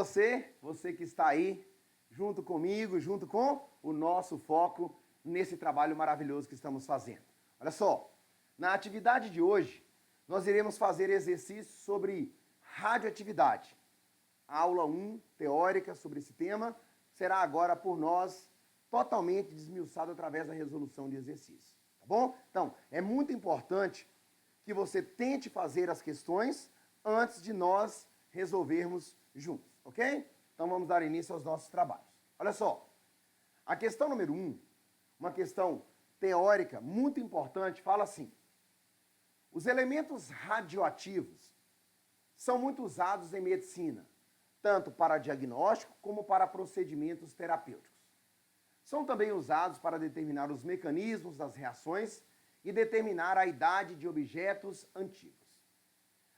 você que está aí, junto comigo, junto com o nosso foco nesse trabalho maravilhoso que estamos fazendo. Olha só, na atividade de hoje, nós iremos fazer exercícios sobre radioatividade. Aula 1, teórica sobre esse tema, será agora por nós totalmente desmiuçado através da resolução de exercícios, tá bom? Então, é muito importante que você tente fazer as questões antes de nós resolvermos juntos, ok? Então vamos dar início aos nossos trabalhos. Olha só, a questão número 1, uma questão teórica muito importante, fala assim: os elementos radioativos são muito usados em medicina, tanto para diagnóstico como para procedimentos terapêuticos. São também usados para determinar os mecanismos das reações e determinar a idade de objetos antigos.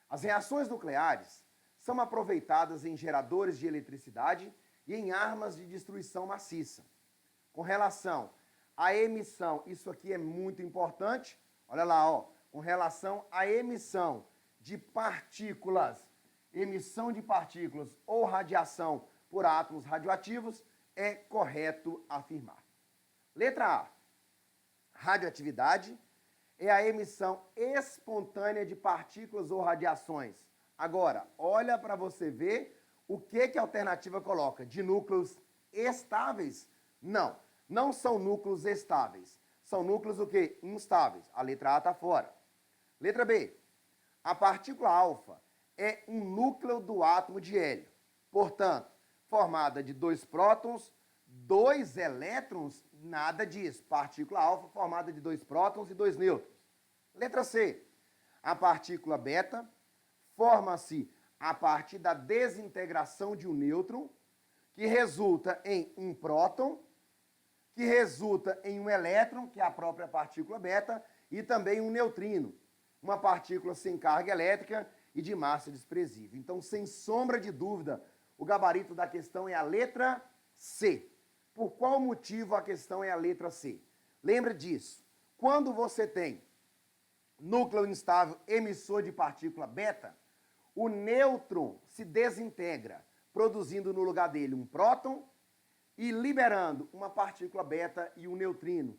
As reações nucleares são aproveitadas em geradores de eletricidade e em armas de destruição maciça. Com relação à emissão, isso aqui é muito importante, olha lá, ó, com relação à emissão de partículas ou radiação por átomos radioativos, é correto afirmar. Letra A. Radioatividade é a emissão espontânea de partículas ou radiações. Agora, olha para você ver o que a alternativa coloca. De núcleos estáveis? Não, não são núcleos estáveis. São núcleos o quê? Instáveis. A letra A está fora. Letra B. A partícula alfa é um núcleo do átomo de hélio. Portanto, formada de 2 prótons, 2 elétrons, nada disso. Partícula alfa formada de 2 prótons e 2 nêutrons. Letra C. A partícula beta forma-se a partir da desintegração de um nêutron, que resulta em um próton, que resulta em um elétron, que é a própria partícula beta, e também um neutrino, uma partícula sem carga elétrica e de massa desprezível. Então, sem sombra de dúvida, o gabarito da questão é a letra C. Por qual motivo a questão é a letra C? Lembra disso. Quando você tem núcleo instável emissor de partícula beta, o nêutron se desintegra, produzindo no lugar dele um próton e liberando uma partícula beta e um neutrino,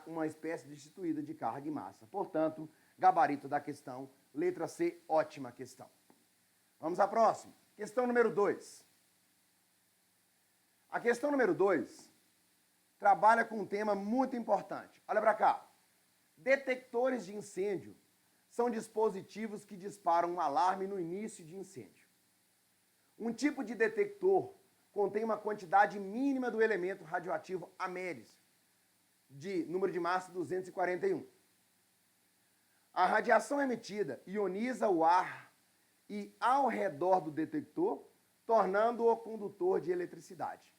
uma espécie destituída de carga e massa. Portanto, gabarito da questão, letra C, ótima questão. Vamos à próxima. Questão número 2. A questão número 2 trabalha com um tema muito importante. Olha para cá. Detectores de incêndio são dispositivos que disparam um alarme no início de incêndio. Um tipo de detector contém uma quantidade mínima do elemento radioativo américe, de número de massa 241. A radiação emitida ioniza o ar e ao redor do detector, tornando-o condutor de eletricidade.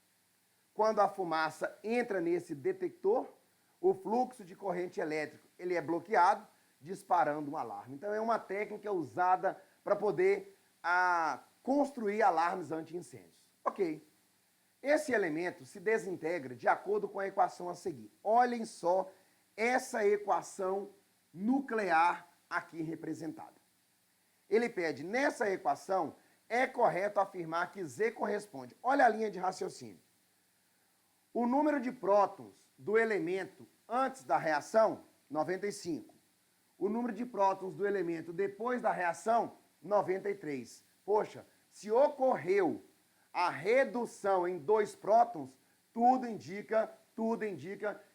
Quando a fumaça entra nesse detector, o fluxo de corrente elétrica ele é bloqueado, disparando um alarme. Então, é uma técnica usada para poder construir alarmes anti-incêndios. Ok. Esse elemento se desintegra de acordo com a equação a seguir. Olhem só essa equação nuclear aqui representada. Ele pede, nessa equação, é correto afirmar que Z corresponde. Olha a linha de raciocínio. O número de prótons do elemento antes da reação, 95. O número de prótons do elemento depois da reação, 93. Poxa, se ocorreu a redução em 2 prótons, tudo indica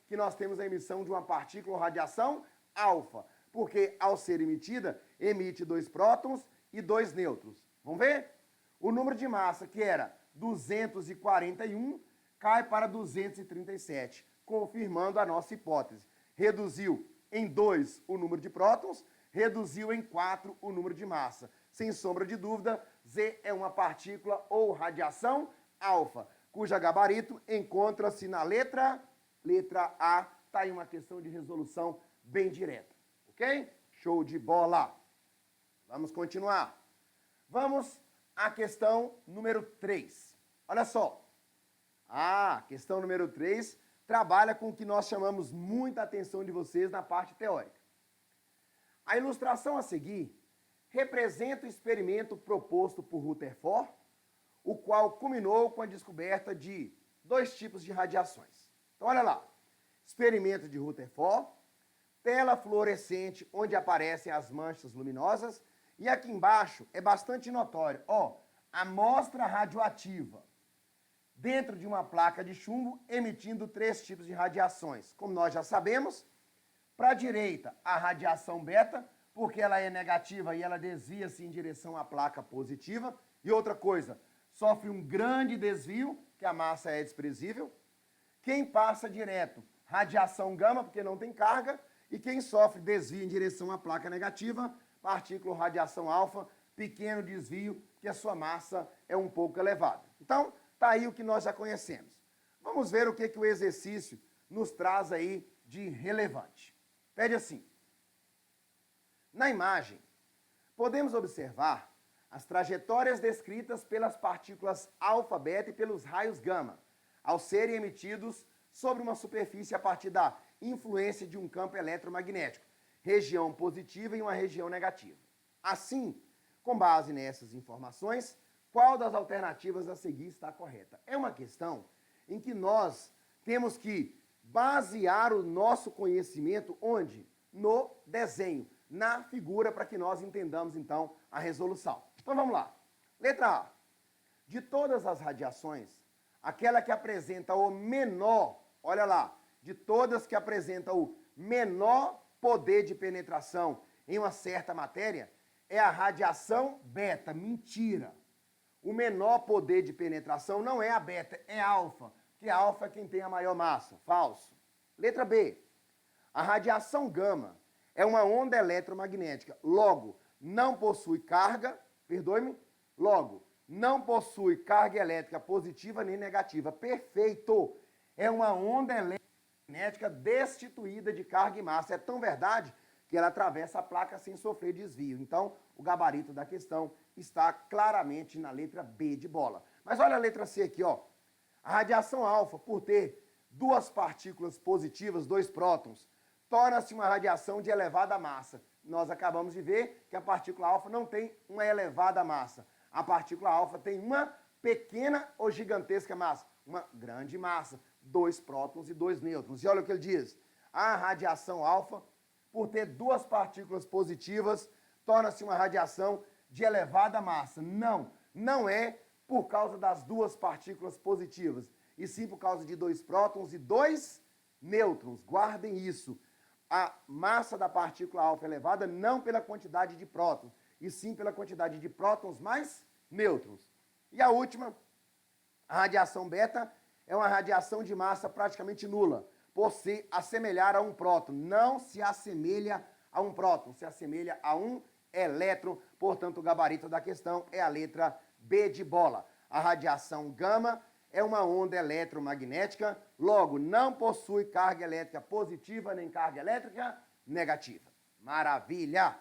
que nós temos a emissão de uma partícula ou radiação alfa, porque ao ser emitida, emite 2 prótons e 2 nêutrons. Vamos ver? O número de massa, que era 241, cai para 237, confirmando a nossa hipótese. Reduziu em 2 o número de prótons, reduziu em 4 o número de massa. Sem sombra de dúvida, Z é uma partícula ou radiação alfa, cuja gabarito encontra-se na letra A. Está aí uma questão de resolução bem direta. Ok? Show de bola! Vamos continuar. Vamos à questão número 3. Olha só. A questão número 3 trabalha com o que nós chamamos muita atenção de vocês na parte teórica. A ilustração a seguir representa o experimento proposto por Rutherford, o qual culminou com a descoberta de dois tipos de radiações. Então, olha lá, experimento de Rutherford, tela fluorescente onde aparecem as manchas luminosas, e aqui embaixo é bastante notório, ó, amostra radioativa dentro de uma placa de chumbo emitindo 3 tipos de radiações. Como nós já sabemos, para a direita a radiação beta, porque ela é negativa e ela desvia-se em direção à placa positiva, e outra coisa, sofre um grande desvio, que a massa é desprezível. Quem passa direto, radiação gama, porque não tem carga, e quem sofre desvio em direção à placa negativa, partícula radiação alfa, pequeno desvio, que a sua massa é um pouco elevada. Então, tá aí o que nós já conhecemos. Vamos ver o que o exercício nos traz aí de relevante. Pede assim. Na imagem, podemos observar as trajetórias descritas pelas partículas alfa, beta e pelos raios gama, ao serem emitidos sobre uma superfície a partir da influência de um campo eletromagnético, região positiva e uma região negativa. Assim, com base nessas informações, qual das alternativas a seguir está correta? É uma questão em que nós temos que basear o nosso conhecimento onde? No desenho, na figura, para que nós entendamos, então, a resolução. Então, vamos lá. Letra A. De todas as radiações, aquela que apresenta o menor, olha lá, de todas que apresenta o menor poder de penetração em uma certa matéria, é a radiação beta. Mentira. O menor poder de penetração não é a beta, é a alfa, porque a alfa é quem tem a maior massa. Falso. Letra B. A radiação gama é uma onda eletromagnética. Logo, não possui carga, perdoe-me, logo, não possui carga elétrica positiva nem negativa. Perfeito. É uma onda elétrica destituída de carga e massa. É tão verdade que ela atravessa a placa sem sofrer desvio. Então, o gabarito da questão está claramente na letra B de bola. Mas olha a letra C aqui, ó. A radiação alfa, por ter 2 partículas positivas, 2 prótons, torna-se uma radiação de elevada massa. Nós acabamos de ver que a partícula alfa não tem uma elevada massa. A partícula alfa tem uma pequena ou gigantesca massa, uma grande massa, 2 prótons e 2 nêutrons. E olha o que ele diz. A radiação alfa, por ter 2 partículas positivas, torna-se uma radiação de elevada massa. Não, não é por causa das 2 partículas positivas, e sim por causa de 2 prótons e 2 nêutrons. Guardem isso. A massa da partícula alfa é elevada não pela quantidade de prótons, e sim pela quantidade de prótons mais nêutrons. E a última, a radiação beta, é uma radiação de massa praticamente nula, por se assemelhar a um próton. Não se assemelha a um próton, se assemelha a um elétron. Portanto, o gabarito da questão é a letra B de bola. A radiação gama é uma onda eletromagnética, logo, não possui carga elétrica positiva nem carga elétrica negativa. Maravilha!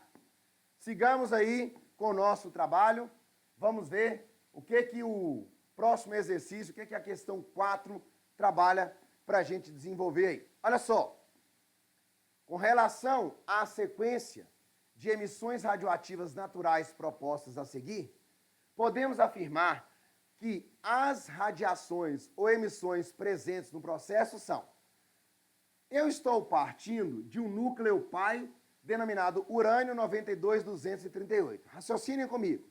Sigamos aí com o nosso trabalho. Vamos ver o que o próximo exercício, o que a questão 4 trabalha para a gente desenvolver aí. Olha só, com relação à sequência de emissões radioativas naturais propostas a seguir, podemos afirmar que as radiações ou emissões presentes no processo são: eu estou partindo de um núcleo pai denominado urânio 92-238. Raciocinem comigo.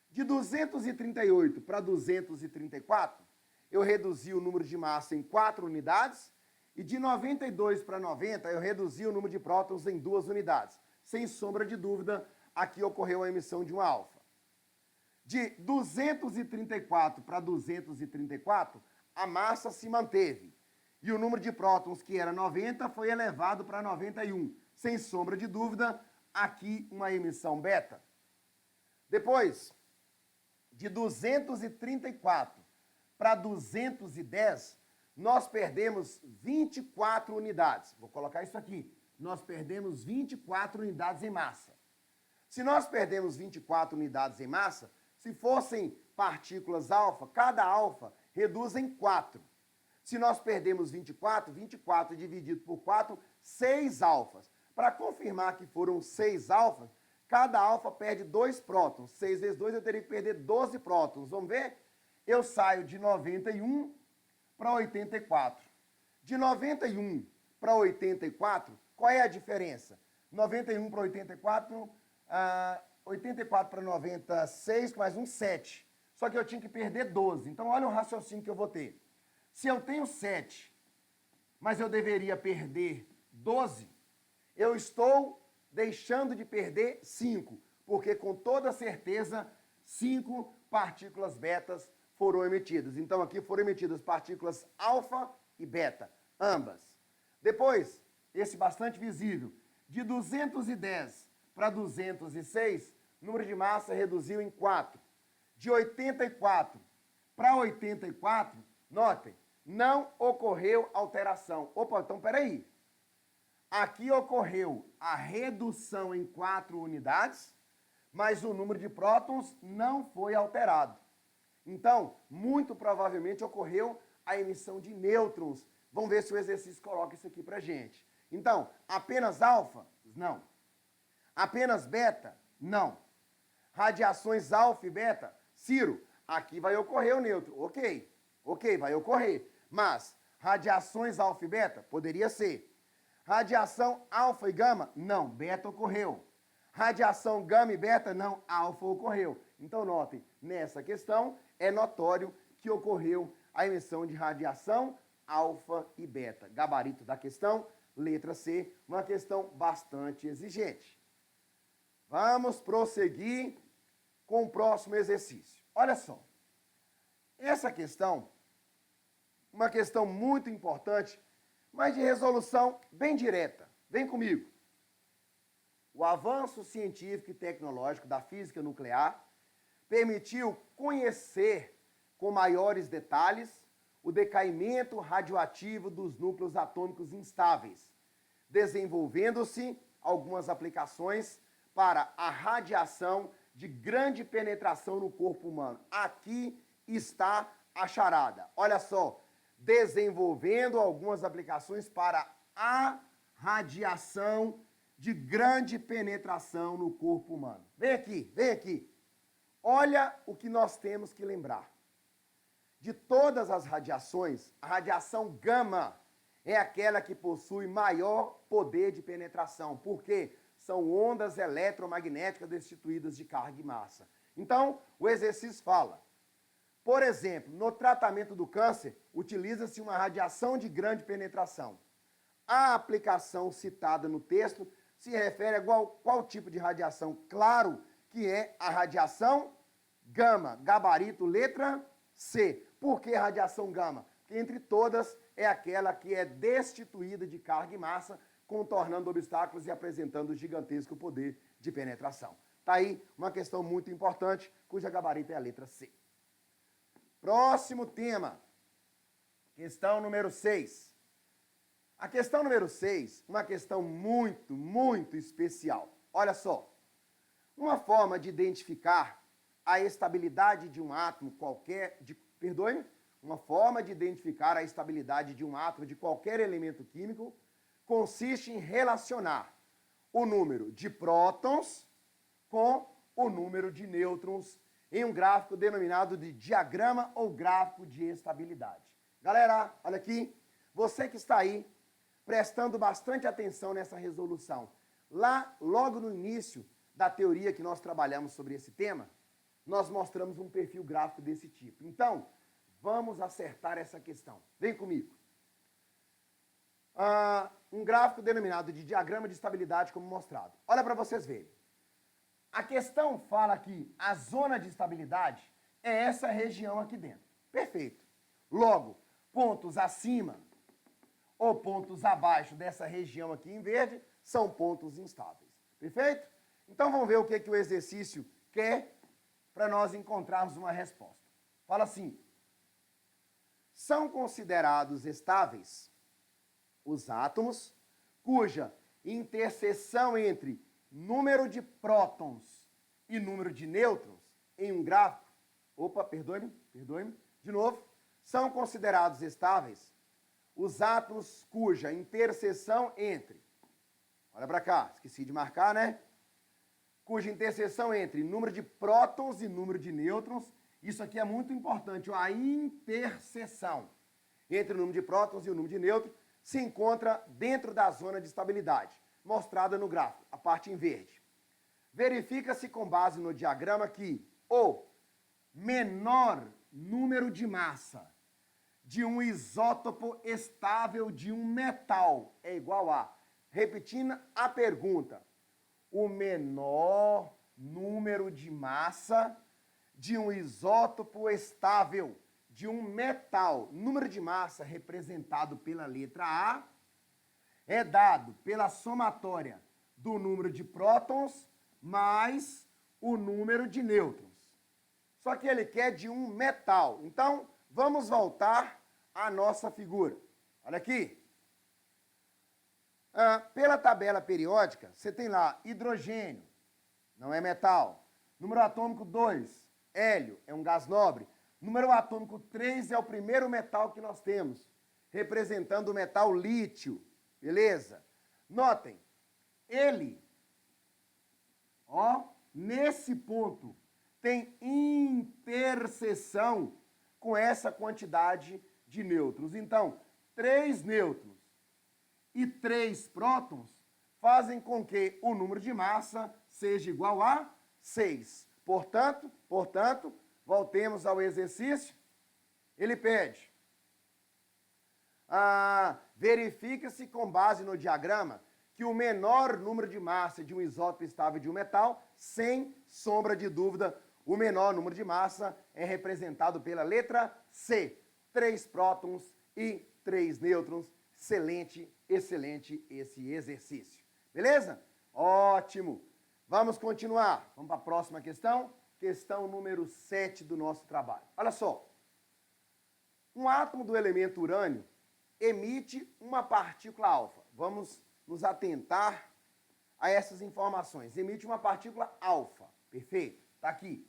De 238 para 234, eu reduzi o número de massa em 4 unidades, e de 92 para 90, eu reduzi o número de prótons em 2 unidades. Sem sombra de dúvida, aqui ocorreu a emissão de um alfa. De 234 para 234, a massa se manteve. E o número de prótons, que era 90, foi elevado para 91. Sem sombra de dúvida, aqui uma emissão beta. Depois, de 234 para 210, nós perdemos 24 unidades. Vou colocar isso aqui. Nós perdemos 24 unidades em massa. Se nós perdemos 24 unidades em massa, se fossem partículas alfa, cada alfa reduz em 4. Se nós perdemos 24, 24 dividido por 4, 6 alfas. Para confirmar que foram 6 alfas, cada alfa perde 2 prótons. 6 vezes 2 eu teria que perder 12 prótons. Vamos ver? Eu saio de 91 para 84. De 91 para 84, qual é a diferença? 91 para 84, 84 para 96, mais um 7. Só que eu tinha que perder 12. Então, olha o raciocínio que eu vou ter. Se eu tenho 7, mas eu deveria perder 12, eu estou deixando de perder 5, porque com toda certeza 5 partículas betas foram emitidas. Então, aqui foram emitidas partículas alfa e beta, ambas. Depois, esse bastante visível, de 210 para 206, o número de massa reduziu em 4. De 84 para 84, notem, não ocorreu alteração. Opa, então peraí. Aqui ocorreu a redução em 4 unidades, mas o número de prótons não foi alterado. Então, muito provavelmente ocorreu a emissão de nêutrons. Vamos ver se o exercício coloca isso aqui pra gente. Então, apenas alfa? Não. Apenas beta? Não. Radiações alfa e beta? Ciro, aqui vai ocorrer o nêutron. Ok, vai ocorrer. Mas, radiações alfa e beta? Poderia ser. Radiação alfa e gama? Não, beta ocorreu. Radiação gama e beta? Não, alfa ocorreu. Então, notem, nessa questão é notório que ocorreu a emissão de radiação alfa e beta. Gabarito da questão, letra C, uma questão bastante exigente. Vamos prosseguir com o próximo exercício. Olha só, essa questão, uma questão muito importante, mas de resolução bem direta. Vem comigo. O avanço científico e tecnológico da física nuclear permitiu conhecer com maiores detalhes o decaimento radioativo dos núcleos atômicos instáveis, desenvolvendo-se algumas aplicações para a radiação de grande penetração no corpo humano. Aqui está a charada. Olha só, desenvolvendo algumas aplicações para a radiação de grande penetração no corpo humano. Vem aqui, vem aqui. Olha o que nós temos que lembrar. De todas as radiações, a radiação gama é aquela que possui maior poder de penetração, porque são ondas eletromagnéticas destituídas de carga e massa. Então, o exercício fala, por exemplo, no tratamento do câncer, utiliza-se uma radiação de grande penetração. A aplicação citada no texto se refere a qual tipo de radiação? Claro que é a radiação gama, gabarito, letra C. Por que radiação gama? Porque entre todas é aquela que é destituída de carga e massa, contornando obstáculos e apresentando gigantesco poder de penetração. Está aí uma questão muito importante, cuja gabarito é a letra C. Próximo tema, questão número 6. A questão número 6, uma questão muito especial. Olha só, uma forma de identificar a estabilidade de um átomo uma forma de identificar a estabilidade de um átomo de qualquer elemento químico consiste em relacionar o número de prótons com o número de nêutrons em um gráfico denominado de diagrama ou gráfico de estabilidade. Galera, olha aqui, você que está aí prestando bastante atenção nessa resolução. Lá, logo no início da teoria que nós trabalhamos sobre esse tema, nós mostramos um perfil gráfico desse tipo. Então, vamos acertar essa questão. Vem comigo. Um gráfico denominado de diagrama de estabilidade como mostrado. Olha para vocês verem. A questão fala que a zona de estabilidade é essa região aqui dentro. Perfeito. Logo, pontos acima ou pontos abaixo dessa região aqui em verde são pontos instáveis. Perfeito? Então vamos ver o que o exercício quer para nós encontrarmos uma resposta. Fala assim: são considerados estáveis os átomos cuja interseção entre número de prótons e número de nêutrons em um gráfico. Opa, perdoe-me. De novo. São considerados estáveis os átomos cuja interseção entre, olha para cá, esqueci de marcar, né? cuja interseção entre número de prótons e número de nêutrons, isso aqui é muito importante, a interseção entre o número de prótons e o número de nêutrons se encontra dentro da zona de estabilidade, mostrada no gráfico, a parte em verde. Verifica-se com base no diagrama que o menor número de massa de um isótopo estável de um metal é igual a, repetindo a pergunta, o menor número de massa de um isótopo estável de um metal, número de massa representado pela letra A, é dado pela somatória do número de prótons mais o número de nêutrons. Só que ele quer de um metal. Então, vamos voltar à nossa figura. Olha aqui. Pela tabela periódica, você tem lá hidrogênio, não é metal. Número atômico 2, hélio, é um gás nobre. Número atômico 3 é o primeiro metal que nós temos, representando o metal lítio, beleza? Notem, ele, nesse ponto, tem interseção com essa quantidade de nêutrons. Então, 3 nêutrons e 3 prótons fazem com que o número de massa seja igual a 6. Portanto, voltemos ao exercício. Ele pede, verifica-se com base no diagrama que o menor número de massa de um isótopo estável de um metal, sem sombra de dúvida, o menor número de massa é representado pela letra C. 3 prótons e 3 nêutrons. Excelente, excelente esse exercício. Beleza? Ótimo. Vamos continuar. Vamos para a próxima questão. Questão número 7 do nosso trabalho. Olha só. Um átomo do elemento urânio emite uma partícula alfa. Vamos nos atentar a essas informações. Emite uma partícula alfa. Perfeito? Está aqui.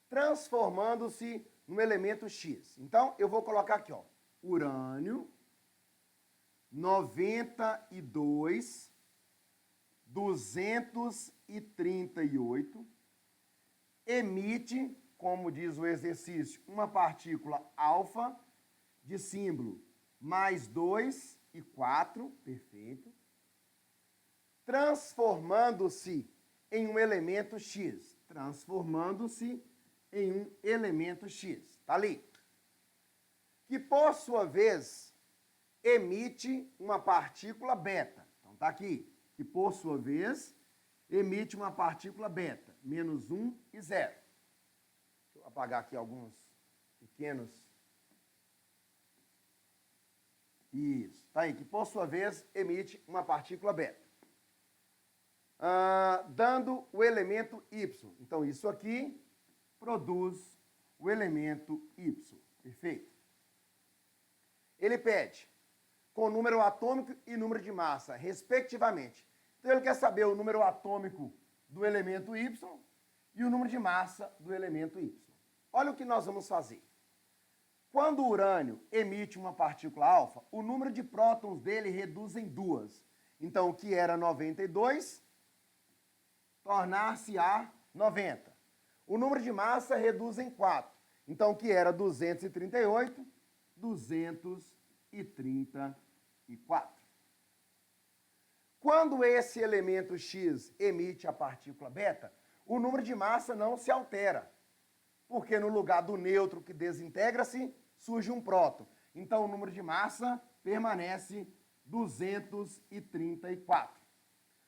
Transformando-se no elemento X. Então, eu vou colocar aqui, urânio 92, 238, emite, como diz o exercício, uma partícula alfa de símbolo mais 2 e 4, perfeito, transformando-se em um elemento X, transformando-se em um elemento X, tá ali, que por sua vez emite uma partícula beta. Então tá aqui, que por sua vez emite uma partícula beta, menos 1 e 0. Deixa eu apagar aqui alguns pequenos. Isso, tá aí, que por sua vez emite uma partícula beta. Dando o elemento Y. Então isso aqui produz o elemento Y. Perfeito? Ele pede com número atômico e número de massa, respectivamente. Então ele quer saber o número atômico do elemento Y e o número de massa do elemento Y. Olha o que nós vamos fazer. Quando o urânio emite uma partícula alfa, o número de prótons dele reduz em 2. Então, o que era 92, tornar-se-á 90. O número de massa reduz em 4. Então, o que era 238, 234. Quando esse elemento X emite a partícula beta, o número de massa não se altera, porque no lugar do nêutron que desintegra-se, surge um próton. Então, o número de massa permanece 234.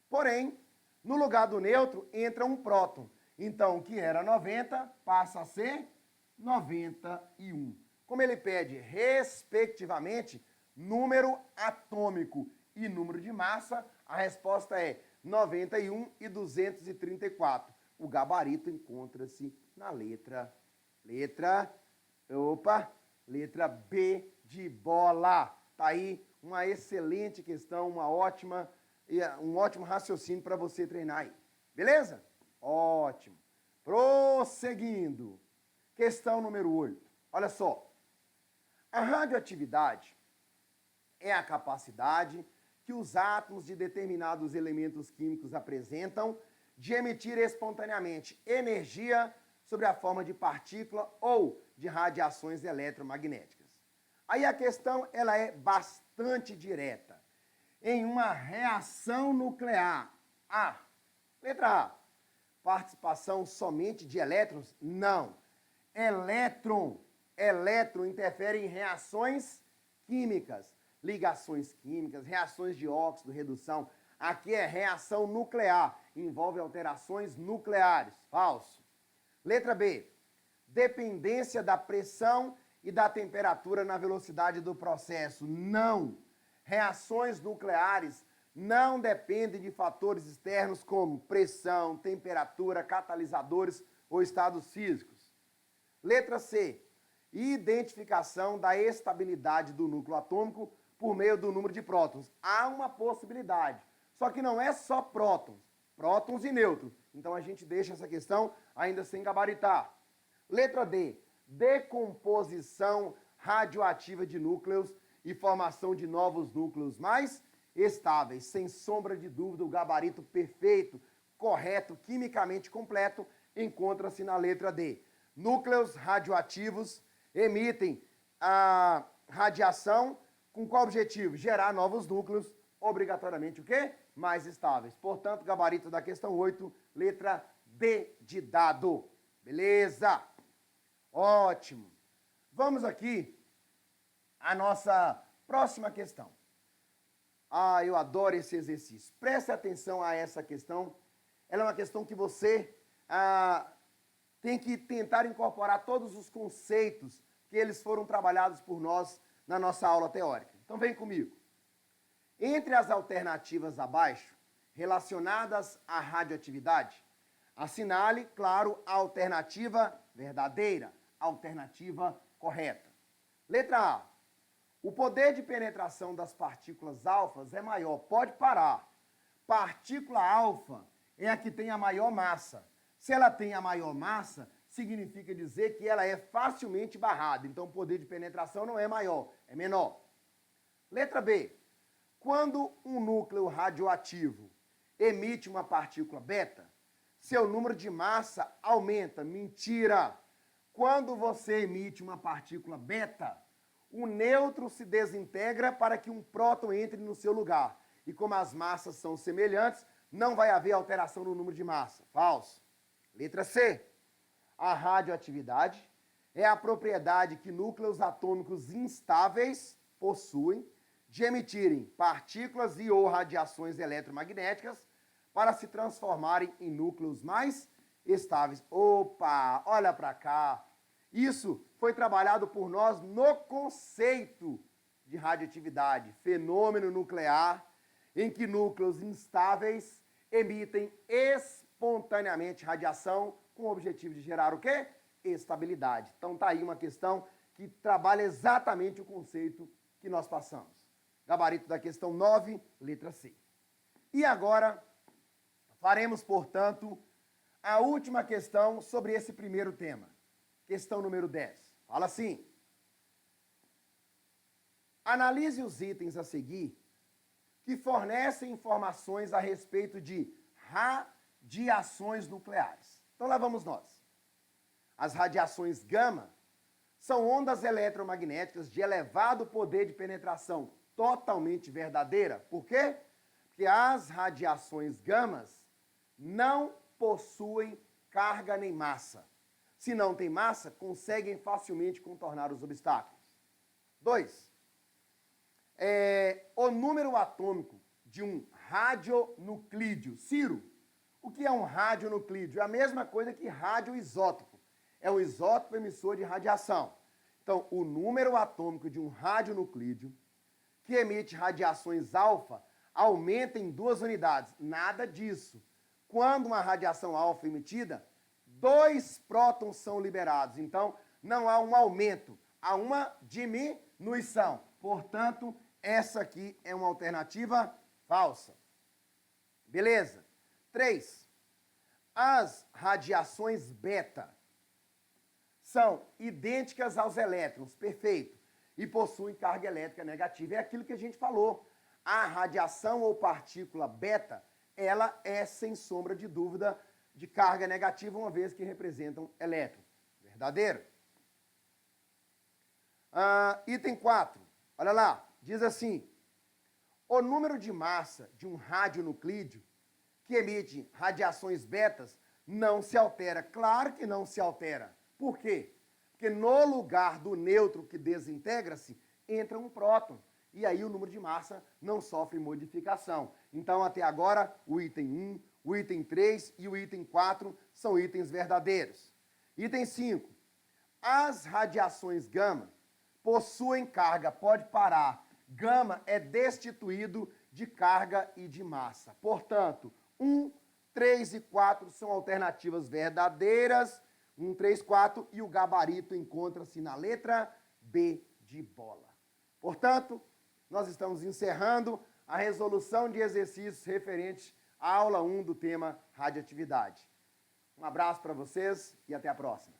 Porém, no lugar do nêutron entra um próton. Então, o que era 90 passa a ser 91. Como ele pede, respectivamente, número atômico e número de massa, a resposta é 91 e 234. O gabarito encontra-se na letra B de bola. Tá aí uma excelente questão, um ótimo raciocínio para você treinar aí. Beleza? Ótimo. Prosseguindo. Questão número 8. Olha só. A radioatividade é a capacidade que os átomos de determinados elementos químicos apresentam de emitir espontaneamente energia sob a forma de partícula ou de radiações eletromagnéticas. Aí a questão ela é bastante direta. Em uma reação nuclear, letra A, participação somente de elétrons? Não. Elétron interfere em reações químicas, ligações químicas, reações de óxido, redução. Aqui é reação nuclear, envolve alterações nucleares. Falso. Letra B, dependência da pressão e da temperatura na velocidade do processo. Não. Reações nucleares não dependem de fatores externos como pressão, temperatura, catalisadores ou estados físicos. Letra C, identificação da estabilidade do núcleo atômico por meio do número de prótons. Há uma possibilidade, só que não é só prótons e nêutrons. Então a gente deixa essa questão ainda sem gabaritar. Letra D, decomposição radioativa de núcleos e formação de novos núcleos mais estáveis. Sem sombra de dúvida, o gabarito perfeito, correto, quimicamente completo, encontra-se na letra D. Núcleos radioativos emitem a radiação com qual objetivo? Gerar novos núcleos, obrigatoriamente o quê? Mais estáveis. Portanto, gabarito da questão 8, letra D de dado. Beleza? Ótimo. Vamos aqui à nossa próxima questão. Eu adoro esse exercício. Preste atenção a essa questão. Ela é uma questão que você tem que tentar incorporar todos os conceitos que eles foram trabalhados por nós na nossa aula teórica. Então vem comigo. Entre as alternativas abaixo, relacionadas à radioatividade, assinale, claro, a alternativa verdadeira, a alternativa correta. Letra A. O poder de penetração das partículas alfas é maior. Pode parar. Partícula alfa é a que tem a maior massa. Se ela tem a maior massa, significa dizer que ela é facilmente barrada. Então, o poder de penetração não é maior, é menor. Letra B. Quando um núcleo radioativo emite uma partícula beta, seu número de massa aumenta. Mentira! Quando você emite uma partícula beta, o nêutron se desintegra para que um próton entre no seu lugar. E como as massas são semelhantes, não vai haver alteração no número de massa. Falso. Letra C. A radioatividade é a propriedade que núcleos atômicos instáveis possuem de emitirem partículas e ou radiações eletromagnéticas para se transformarem em núcleos mais estáveis. Opa, olha para cá. Isso foi trabalhado por nós no conceito de radioatividade, fenômeno nuclear, em que núcleos instáveis emitem espontaneamente radiação com o objetivo de gerar o quê? Estabilidade. Então tá aí uma questão que trabalha exatamente o conceito que nós passamos. Gabarito da questão 9, letra C. E agora faremos, portanto, a última questão sobre esse primeiro tema. Questão número 10. Fala assim. Analise os itens a seguir que fornecem informações a respeito de radiações nucleares. Então lá vamos nós. As radiações gama são ondas eletromagnéticas de elevado poder de penetração totalmente verdadeira. Por quê? Porque as radiações gamas não possuem carga nem massa. Se não tem massa, conseguem facilmente contornar os obstáculos. 2. O número atômico de um radionuclídeo. Ciro, o que é um radionuclídeo? É a mesma coisa que radioisótopo. É o isótopo emissor de radiação. Então, o número atômico de um radionuclídeo que emite radiações alfa aumenta em 2 unidades. Nada disso. Quando uma radiação alfa é emitida, 2 prótons são liberados. Então, não há um aumento, há uma diminuição. Portanto, essa aqui é uma alternativa falsa. Beleza? 3. As radiações beta são idênticas aos elétrons, perfeito, e possuem carga elétrica negativa. É aquilo que a gente falou. A radiação ou partícula beta ela é, sem sombra de dúvida, de carga negativa, uma vez que representam elétrons. Verdadeiro? Item 4. Olha lá. Diz assim: o número de massa de um radionuclídeo que emite radiações betas não se altera. Claro que não se altera. Por quê? Porque no lugar do nêutron que desintegra-se, entra um próton. E aí o número de massa não sofre modificação. Então, até agora, o item 1, o item 3 e o item 4 são itens verdadeiros. Item 5. As radiações gama possuem carga. Pode parar. Gama é destituído de carga e de massa. Portanto, 1, 3 e 4 são alternativas verdadeiras. 1, 3, 4 e o gabarito encontra-se na letra B de bola. Portanto, nós estamos encerrando a resolução de exercícios referentes à aula 1 do tema radioatividade. Um abraço para vocês e até a próxima.